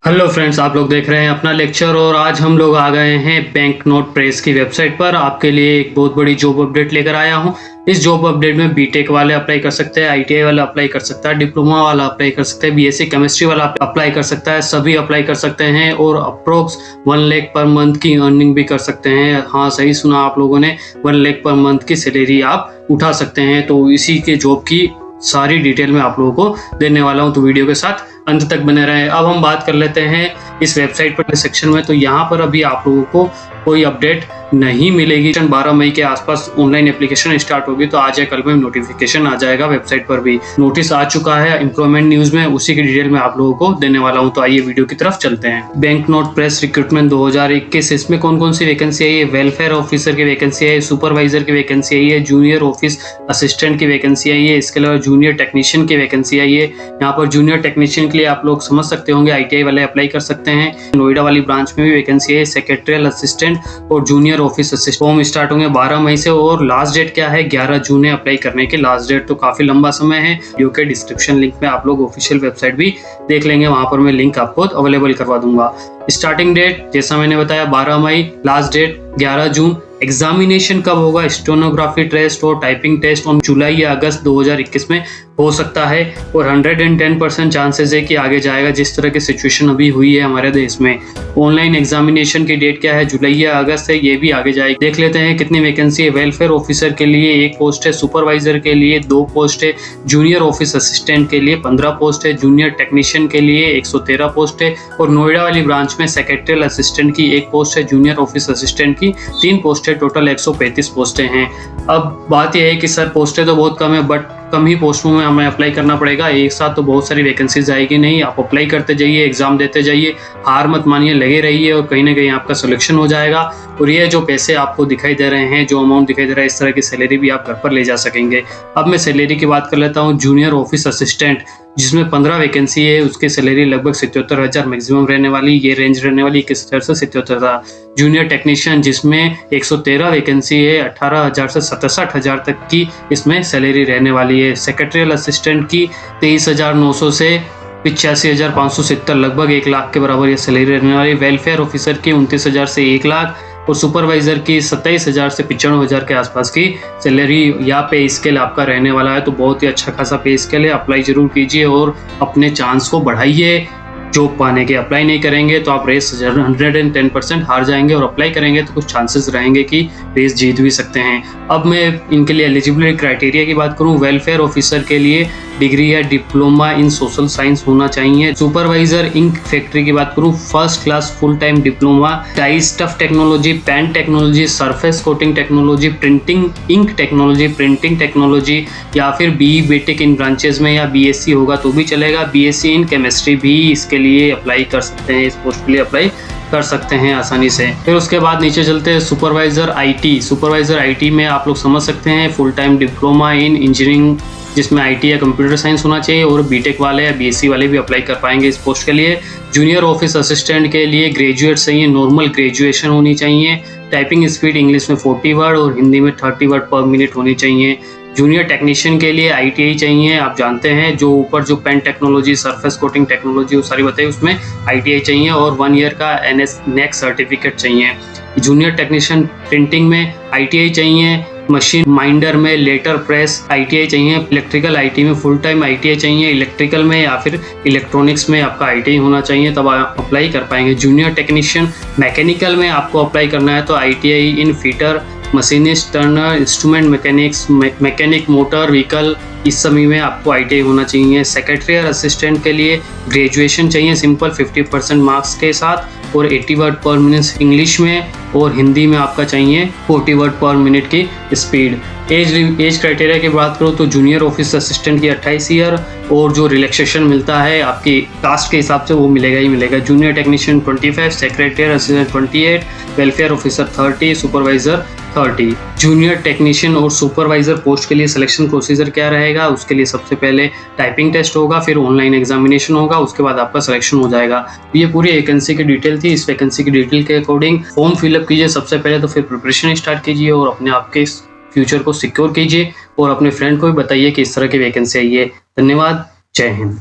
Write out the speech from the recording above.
Hello friends, आप लोग देख रहे हैं अपना लेक्चर और आज हम लोग आ गए हैं बैंक नोट प्रेस की वेबसाइट पर। आपके लिए एक बहुत बड़ी जॉब अपडेट लेकर आया हूं। इस जॉब अपडेट में बीटेक वाले अप्लाई कर सकते हैं, आईटीआई वाला अप्लाई कर सकता है, डिप्लोमा वाला अप्लाई कर सकते हैं, बीएससी केमिस्ट्री वाला अप्लाई कर सकता है, सभी अप्लाई कर सकते हैं और अप्रोक्स 1 लाख पर मंथ की अर्निंग भी कर सकते हैं। हाँ, सही सुना आप लोगों ने, 1 लाख पर मंथ की सैलरी आप उठा सकते हैं। तो इसी के जॉब की सारी डिटेल मैं आप लोगों को देने वाला हूं, तो वीडियो के साथ अंत तक बने रहें। अब हम बात कर लेते हैं इस वेबसाइट पर सेक्शन में। तो यहाँ पर अभी आप लोगों को कोई अपडेट नहीं मिलेगी। 12 मई के आसपास ऑनलाइन एप्लीकेशन स्टार्ट होगी, तो आज या कल में नोटिफिकेशन आ जाएगा। वेबसाइट पर भी नोटिस आ चुका है एम्प्लॉयमेंट न्यूज में, उसी की डिटेल में आप लोगों को देने वाला हूँ। तो आइए वीडियो की तरफ चलते हैं। बैंक नोट प्रेस रिक्रूटमेंट 2021, इसमें कौन कौन सी वैकेंसी आई है? वेलफेयर ऑफिसर की वैकेंसी आई है, सुपरवाइजर की वैकेंसी आई है, जूनियर ऑफिस असिस्टेंट की वैकेंसी आई है, इसके अलावा जूनियर टेक्नीशियन की वैकेंसी आई है। यहाँ पर जूनियर टेक्नीशियन के लिए आप लोग समझ सकते होंगे, आईटीआई वाले अप्लाई कर सकते हैं। नोएडा वाली ब्रांच में भी वैकेंसी है, सेक्रेटरियल असिस्टेंट और junior office assistant. Form start होंगे 12 मई से और लास्ट डेट क्या है? 11 जून है अप्लाई करने की लास्ट डेट। तो काफी लंबा समय है। वीडियो के डिस्क्रिप्शन लिंक में आप लोग ऑफिशियल वेबसाइट भी देख लेंगे, वहां पर मैं लिंक आपको अवेलेबल करवा दूंगा। स्टार्टिंग डेट जैसा मैंने बताया 12 मई, लास्ट डेट 11 जून। एग्जामिनेशन कब होगा? स्टेनोग्राफी टेस्ट और टाइपिंग टेस्ट ऑन जुलाई या अगस्त 2021 में हो सकता है और 110% चांसेस है कि आगे जाएगा, जिस तरह की सिचुएशन अभी हुई है हमारे देश में। ऑनलाइन एग्जामिनेशन की डेट क्या है? जुलाई या अगस्त है, ये भी आगे जाएगी। देख लेते हैं कितनी वैकेंसी है। वेलफेयर ऑफिसर के लिए 1 पोस्ट है, सुपरवाइजर के लिए 2 पोस्ट है, जूनियर ऑफिस असिस्टेंट के लिए 15 पोस्ट है, जूनियर टेक्नीशियन के लिए 113 पोस्ट है और नोएडा वाली ब्रांच में सेक्रेटरियल असिस्टेंट की 1 पोस्ट है, जूनियर ऑफिस असिस्टेंट की 3 पोस्ट है। टोटल 135 पोस्टें हैं। अब बात यह है कि सर पोस्टें तो बहुत कम है, बट कम ही पोस्टों में हमें अप्लाई करना पड़ेगा। एक साथ तो बहुत सारी वैकेंसीज आएगी नहीं। आप अप्लाई करते जाइए, एग्जाम देते जाइए, हार मत मानिए, लगे रहिए और कहीं ना कहीं आपका सिलेक्शन हो जाएगा। और ये जो पैसे आपको दिखाई दे रहे हैं, जो अमाउंट दिखाई दे रहा है, इस तरह की सैलरी भी आप घर पर ले जा सकेंगे। अब मैं सैलरी की बात कर लेता हूँ। जूनियर ऑफिस असिस्टेंट जिसमें 15 वैकेंसी है, उसकी सैलरी लगभग 77,000 मैक्सिमम रहने वाली, ये रेंज रहने वाली 21,000 से 77,000। जूनियर टेक्नीशियन जिसमें 113 वैकेंसी है, 18,000 से 67,000 तक की इसमें सैलरी रहने वाली है। सेक्रेटरियल असिस्टेंट की 23,900 से 85,570, लगभग 1 लाख के बराबर ये सैलरी रहने वाली। वेलफेयर ऑफिसर की 29,000 से 1 लाख और सुपरवाइजर की 27,000 से 95,000 के आसपास की सैलरी या पे स्केल आपका रहने वाला है। तो बहुत ही अच्छा खासा पे स्केल है। अप्लाई जरूर कीजिए और अपने चांस को बढ़ाइए जॉब पाने के। अप्लाई नहीं करेंगे तो आप रेस 110% हार जाएंगे और अप्लाई करेंगे तो कुछ चांसेस रहेंगे कि रेस जीत भी सकते हैं। अब मैं इनके लिए एलिजिबिलिटी क्राइटेरिया की बात करूं, वेलफेयर ऑफिसर के लिए डिग्री या डिप्लोमा इन सोशल साइंस होना चाहिए। सुपरवाइजर इंक फैक्ट्री की बात करूं, first class full time diploma dye stuff technology, pen technology, surface coating technology, printing ink technology, printing technology या फिर बीई बीटेक इन ब्रांचेस में, या बीएससी होगा तो भी चलेगा। बीएससी इन केमिस्ट्री भी इसके लिए अप्लाई कर सकते हैं, इस पोस्ट के लिए अप्लाई कर सकते हैं आसानी से। फिर उसके बाद नीचे चलते हैं सुपरवाइजर आईटी। सुपरवाइजर आईटी में आप लोग समझ सकते हैं full time diploma in engineering जिसमें आईटी या कंप्यूटर साइंस होना चाहिए और बीटेक वाले या बीएससी वाले भी अप्लाई कर पाएंगे इस पोस्ट के लिए। जूनियर ऑफिस असिस्टेंट के लिए ग्रेजुएट चाहिए, नॉर्मल ग्रेजुएशन होनी चाहिए। टाइपिंग स्पीड इंग्लिश में 40 वर्ड और हिंदी में 30 वर्ड पर मिनट होनी चाहिए। जूनियर टेक्नीशियन के लिए आईटीआई चाहिए, आप जानते हैं जो ऊपर जो pen technology, surface coating technology वो सारी बताई, उसमें आईटीआई चाहिए और 1 ईयर का NEC सर्टिफिकेट चाहिए। जूनियर टेक्नीशियन प्रिंटिंग में आईटीआई चाहिए, मशीन माइंडर में लेटर प्रेस आईटीआई चाहिए, इलेक्ट्रिकल आईटी में फुल टाइम आईटीआई चाहिए, इलेक्ट्रिकल में या फिर इलेक्ट्रॉनिक्स में आपका आईटीआई होना चाहिए, तब आप अप्लाई कर पाएंगे। जूनियर टेक्नीशियन मैकेनिकल में आपको अप्लाई करना है तो ITI in fitter, machinist, turner, instrument mechanics, mechanic motor vehicle, इस सभी में आपको आईटीआई होना चाहिए। सेक्रेटरियल असिस्टेंट के लिए ग्रेजुएशन चाहिए सिंपल 50% मार्क्स के साथ और 80 वर्ड पर मिनट इंग्लिश में और हिंदी में आपका चाहिए 40 वर्ड पर मिनट की स्पीड। एज क्राइटेरिया की बात करो तो जूनियर ऑफिस असिस्टेंट की 28 ईयर और जो रिलैक्सेशन मिलता है आपकी कास्ट के हिसाब से वो मिलेगा ही मिलेगा। Junior technician 25, secretarial assistant 28, welfare officer 30, supervisor 30। Junior technician और सुपरवाइजर पोस्ट के लिए सिलेक्शन प्रोसीजर क्या रहेगा? उसके लिए सबसे पहले टाइपिंग टेस्ट होगा, फिर ऑनलाइन एग्जामिनेशन होगा, उसके बाद आपका सिलेक्शन हो जाएगा। ये पूरी वैकेंसी की डिटेल थी। इस वैकेंसी की डिटेल के अकॉर्डिंग फॉर्म फिलअप कीजिए सबसे पहले, तो फिर प्रिपरेशन स्टार्ट कीजिए और अपने आपके फ्यूचर को सिक्योर कीजिए और अपने फ्रेंड को भी बताइए कि इस तरह की वैकेंसी आई है। धन्यवाद, जय हिंद।